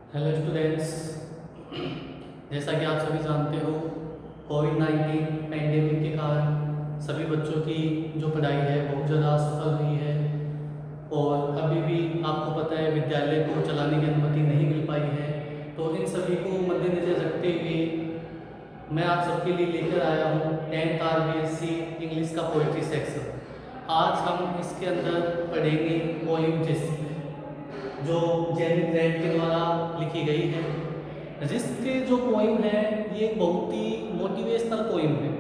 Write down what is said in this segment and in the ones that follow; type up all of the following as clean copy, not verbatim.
Hello students. जैसा कि आप सभी जानते हो, कोविड-19 पैंडेमिक के कारण सभी बच्चों की जो पढ़ाई है बहुत ज़्यादा असफल हुई है और अभी भी आपको पता है विद्यालय को चलाने की अनुमति नहीं मिल पाई है। तो इन सभी को मद्देनज़र रखते हुए मैं आप सबके लिए लेकर आया हूँ 10th RBSc इंग्लिश का पोइट्री सेक्शन। आज हम इसके अंदर पढ़ेंगे पोइम रिस्क, जो जेनी ग्रैंट के द्वारा लिखी गई है। रिस्क के जो पोइम है ये एक बहुत ही मोटिवेशनल पोइम है।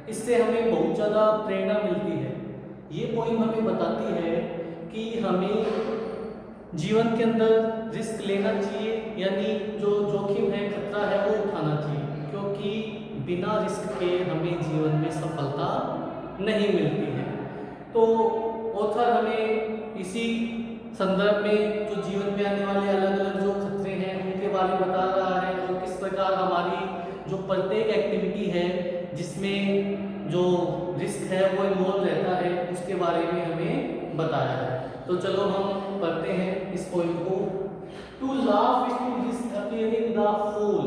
इससे हमें बहुत ज़्यादा प्रेरणा मिलती है। ये पोइम हमें बताती है कि हमें जीवन के अंदर रिस्क लेना चाहिए, यानी जो जोखिम है, खतरा है, वो उठाना चाहिए, क्योंकि बिना रिस्क के हमें जीवन में सफलता नहीं मिलती है। तो ऑथर हमें इसी संदर्भ में जो जीवन में आने वाले अलग अलग जो खतरे हैं उनके बारे में बता रहा है और किस प्रकार हमारी जो प्रत्येक एक्टिविटी है जिसमें जो रिस्क है वो इन्वॉल्व रहता है उसके बारे में हमें बताया है। तो चलो हम पढ़ते हैं इस पोइम को। To laugh is to risk appearing the fool,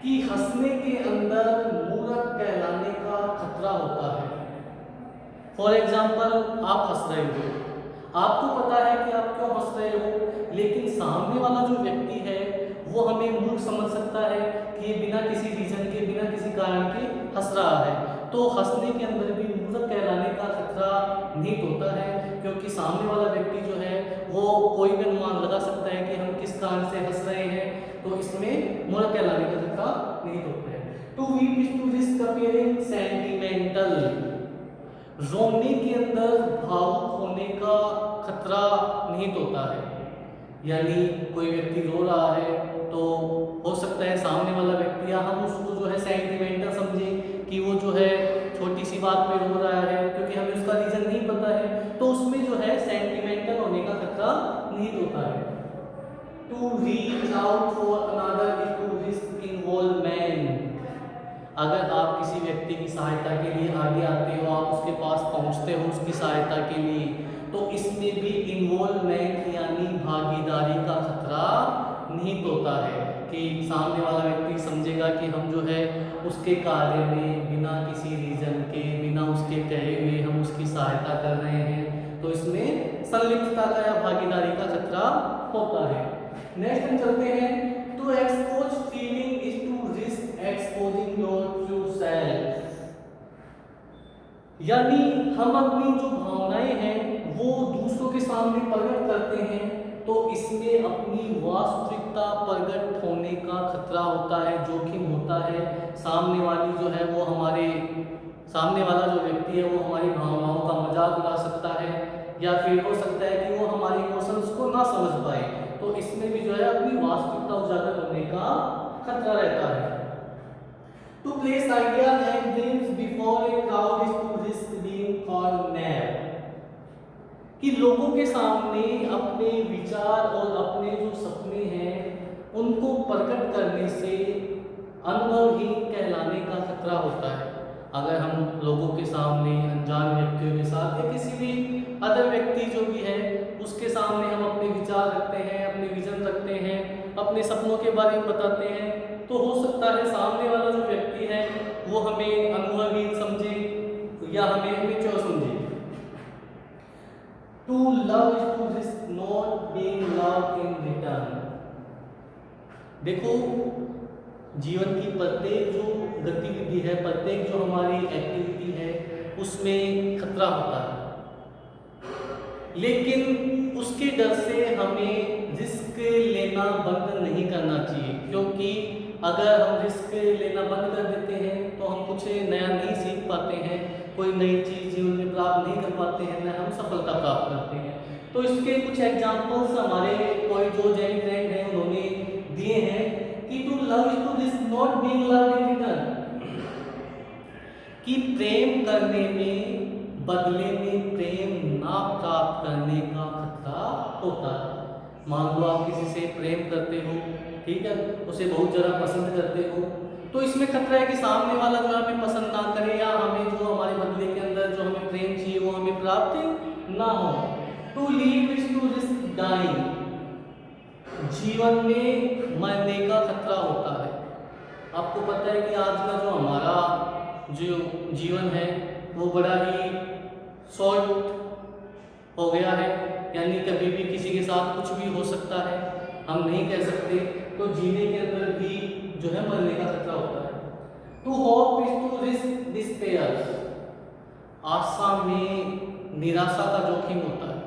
कि हंसने के अंदर मूर्ख कहलाने का खतरा होता है। फॉर एग्जाम्पल, आप हंस रहे हो, आपको पता है कि आप क्यों हंस रहे हो, लेकिन सामने वाला जो व्यक्ति है वो हमें मूर्ख समझ सकता है कि ये बिना किसी रीजन के, बिना किसी कारण के हंस रहा है। तो हंसने के अंदर भी मूर्ख कहलाने का खतरा निहित होता है, क्योंकि सामने वाला व्यक्ति जो है वो कोई भी अनुमान लगा सकता है कि हम किस कारण से हंस रहे हैं। तो इसमें मूर्ख कहलाने का खतरा निहित होता है। To weep is to risk appearing sentimental, रोने के अंदर भावुक होने का खतरा निहित होता है। यानी कोई व्यक्ति रो रहा है तो हो सकता है सामने वाला व्यक्ति या हम उसको जो है सेंटिमेंटल समझे कि वो जो है छोटी सी बात पे रो रहा है, क्योंकि हमें उसका रीजन नहीं पता है, तो उसमें जो है सेंटिमेंटल होने का खतरा निहित होता है। To reach out for another is to risk involvement, अगर आप किसी व्यक्ति की सहायता के लिए आगे आते हो, आप उसके पास पहुंचते हो उसकी सहायता के लिए, तो इसमें भी इन्वॉल्वमेंट यानी भागीदारी का खतरा निहित होता है कि सामने वाला व्यक्ति समझेगा कि हम जो है उसके कार्य में बिना किसी रीजन के, बिना उसके कहे हुए हम उसकी सहायता कर रहे हैं। तो इसमें संलिप्तता का या भागीदारी का खतरा होता है। नेक्स्ट हम चलते हैं। To expose feeling is to risk exposing your true self, यानी हम अपनी जो भावनाएं हैं वो दूसरों के सामने प्रकट करते हैं, तो इसमें अपनी वास्तविकता प्रकट होने का खतरा होता है, जोखिम होता है। सामने वाली जो है वो हमारे सामने वाला जो व्यक्ति है वो हमारी भावनाओं का मजाक उड़ा सकता है, या फिर हो सकता है कि वो हमारी इमोशंस को ना समझ पाए। तो इसमें भी जो है अपनी वास्तविकता उजागर करने का खतरा रहता है। To place ideas and dreams before a crowd is to risk being cornered, कि लोगों के सामने अपने विचार और अपने जो सपने हैं उनको प्रकट करने से अनुभवहीन कहलाने का खतरा होता है। अगर हम लोगों के सामने अनजान व्यक्तियों के साथ या किसी भी अदर व्यक्ति जो भी है उसके सामने हम अपने विचार रखते हैं, अपने विजन रखते हैं, अपने सपनों के बारे में बताते हैं, तो हो सकता है सामने वाला जो व्यक्ति है वो हमें अनुभवहीन समझे या हमें इमेच्योर समझे। To love is to risk not being loved in return, देखो जीवन की प्रत्येक जो गतिविधि है, प्रत्येक जो हमारी एक्टिविटी है उसमें खतरा होता है, लेकिन उसके डर से हमें रिस्क लेना बंद नहीं करना चाहिए, क्योंकि अगर हम रिस्क लेना बंद कर देते हैं तो हम कुछ नया नहीं सीख पाते हैं, कोई नई चीज़ जीवन में प्राप्त नहीं कर पाते हैं, न हम सफलता प्राप्त करते हैं। तो इसके कुछ एग्जाम्पल्स हमारे कोई जो जेनी ग्रैंट हैं उन्होंने दिए हैं कि to love is to risk not being loved in return, कि प्रेम करने में बदले में प्रेम ना प्राप्त करने का खतरा होता है। मान लो आप किसी से प्रेम करते हो, ठीक है, उसे बहुत ज़्यादा पसंद करते हो, तो इसमें खतरा है कि सामने वाला जो हमें पसंद ना करे या हमें जो हमारे बदले के अंदर जो हमें प्रेम चाहिए वो हमें प्राप्त ना हो। To live is to risk dying, जीवन में मरने का खतरा होता है। आपको पता है कि आज का जो हमारा जो जीवन है वो बड़ा ही शॉर्ट हो गया है, यानी कभी भी किसी के साथ कुछ भी हो सकता है, हम नहीं कह सकते। तो जीने के अंदर भी जो है मरने का खतरा होता है। To hope is to risk despair, आशा में निराशा का जोखिम होता है।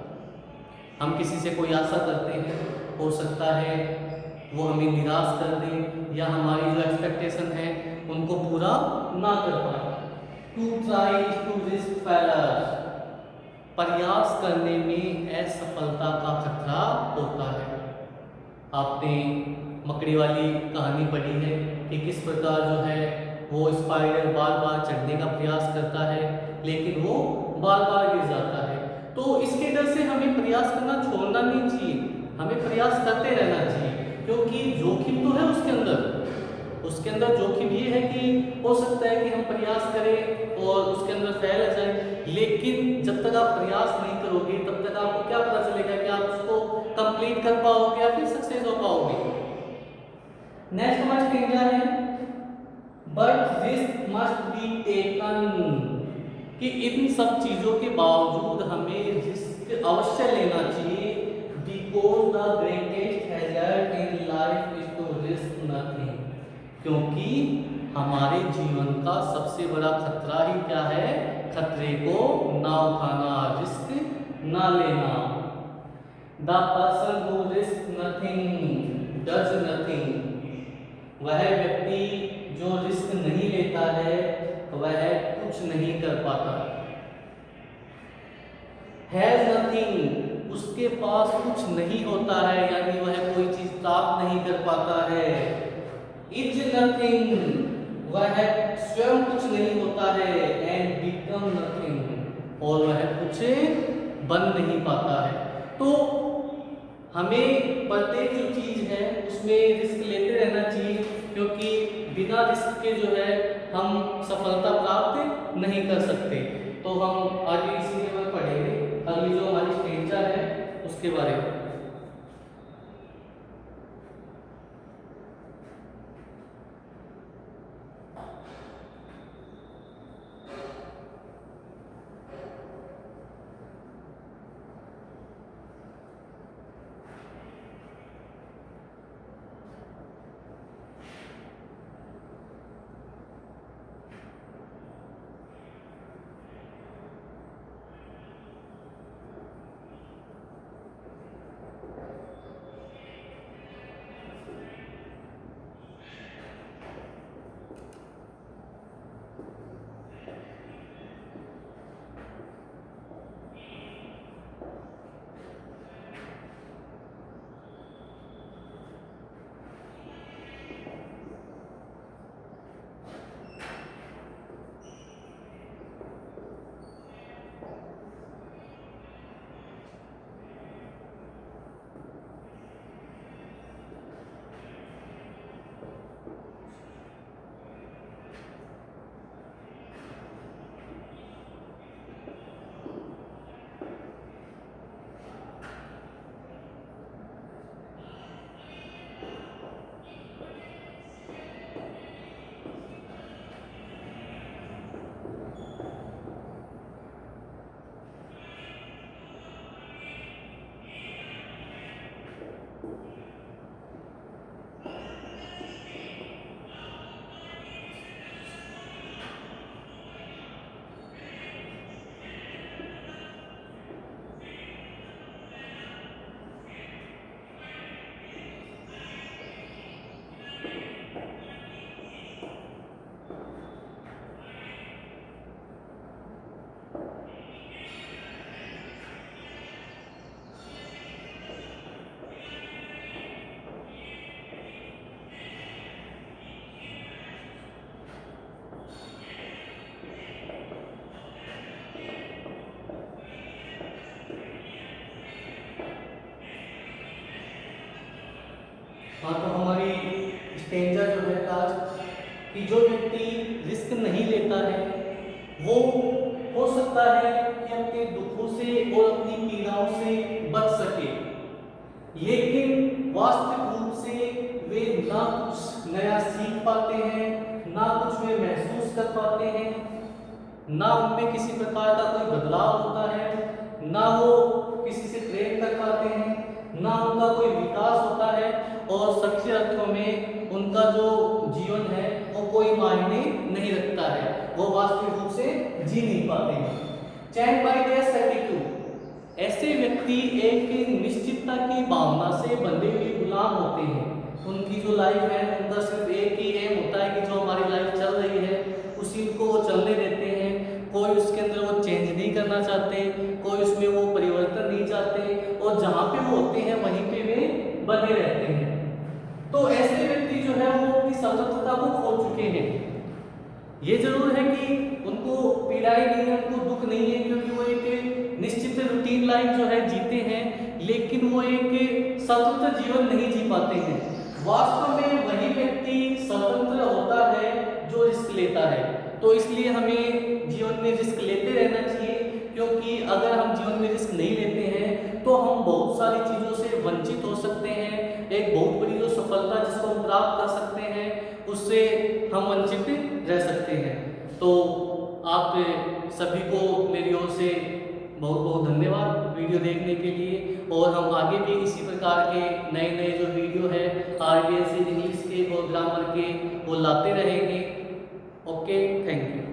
हम किसी से कोई आशा करते हैं, हो सकता है वो हमें निराश कर दे या हमारी जो एक्सपेक्टेशन है उनको पूरा ना कर पाए। To try is to risk failure, प्रयास करने में असफलता का खतरा होता है। आपने मकड़ी वाली कहानी पढ़ी है कि किस प्रकार जो है वो स्पाइडर बार बार चढ़ने का प्रयास करता है लेकिन वो बार बार गिर जाता है। तो इसके डर से हमें प्रयास करना छोड़ना नहीं चाहिए, हमें प्रयास करते रहना चाहिए, क्योंकि जोखिम तो है उसके अंदर जोखिम ये है कि हो सकता है कि हम प्रयास करें और उसके अंदर फेल हो जाए, लेकिन जब तक आप प्रयास नहीं करोगे तब तक आपको क्या पता चलेगा कि आप उसको कंप्लीट कर पाओगे या फिर सक्सेस हो पाओगे। नेक्स्ट हमारा स्टेंजा है but risk must be taken, कि इन सब चीजों के बावजूद हमें रिस्क अवश्य लेना चाहिए। Because the greatest hazard in life is to risk nothing, क्योंकि हमारे जीवन का सबसे बड़ा खतरा ही क्या है? खतरे को ना उठाना, रिस्क ना लेना। The person who risk nothing does nothing, वह व्यक्ति जो रिस्क नहीं लेता है वह कुछ नहीं कर पाता। हैज नथिंग, उसके पास कुछ नहीं होता है, यानी वह कोई चीज प्राप्त नहीं कर पाता है। इज नथिंग, वह स्वयं कुछ नहीं होता है। एंड बिकम नथिंग, और वह कुछ बन नहीं पाता है। तो हमें प्रत्येक जो चीज है उसमें रिस्क लेते रहना चाहिए, क्योंकि बिना रिस्क के जो है हम सफलता प्राप्त नहीं कर सकते। तो हम आगे इसी में पढ़ेंगे अगली जो हमारी स्टेंजा है उसके बारे में। हाँ, तो हमारी स्टेंजा जो है आज कि जो व्यक्ति रिस्क नहीं लेता है वो हो सकता है कि अपने दुखों से और अपनी पीड़ाओं से बच सके, लेकिन वास्तविक रूप से वे ना कुछ नया सीख पाते हैं, ना कुछ वे महसूस कर पाते हैं, ना उनमें किसी प्रकार का कोई बदलाव होता है, ना वो किसी से प्रेम कर पाते हैं, ना उनका कोई विकास होता है, और सच्चे अर्थों में उनका जो जीवन है वो कोई मायने नहीं रखता है, वो वास्तविक रूप से जी नहीं पाते हैं। चैन बाय देयर सर्टिट्यूड, ऐसे व्यक्ति एक निश्चितता की भावना से बंधे हुए गुलाम होते हैं। उनकी जो लाइफ है उनका सिर्फ एक ही एम होता है कि जो हमारी लाइफ चल रही है उसी को वो चलने देते हैं, कोई उसके अंदर वो चेंज नहीं करना चाहते, कोई उसमें वो परिवर्तन नहीं चाहते, और जहाँ पे वो होते हैं वहीं पे वे बने रहते हैं। तो ऐसे व्यक्ति जो है वो अपनी स्वतंत्रता को खो चुके हैं। ये जरूर है कि उनको पीड़ाएं नहीं है, उनको दुख नहीं है, क्योंकि वो एक निश्चित रूटीन लाइफ जो है जीते हैं, लेकिन वो एक स्वतंत्र जीवन नहीं जी पाते हैं। वास्तव में वही व्यक्ति स्वतंत्र होता है जो रिस्क लेता है। तो इसलिए हमें जीवन में रिस्क लेते रहना चाहिए, क्योंकि अगर हम जीवन में रिस्क नहीं लेते हैं तो हम बहुत सारी चीज़ों से वंचित हो सकते हैं। एक बहुत बड़ी जो सफलता जिसको हम प्राप्त कर सकते हैं उससे हम वंचित रह सकते हैं। तो आप सभी को मेरी ओर से बहुत बहुत धन्यवाद वीडियो देखने के लिए, और हम आगे भी इसी प्रकार के नए नए जो वीडियो है आरबीएससी इंग्लिश के और ग्रामर के वो लाते रहेंगे। Okay, thank you.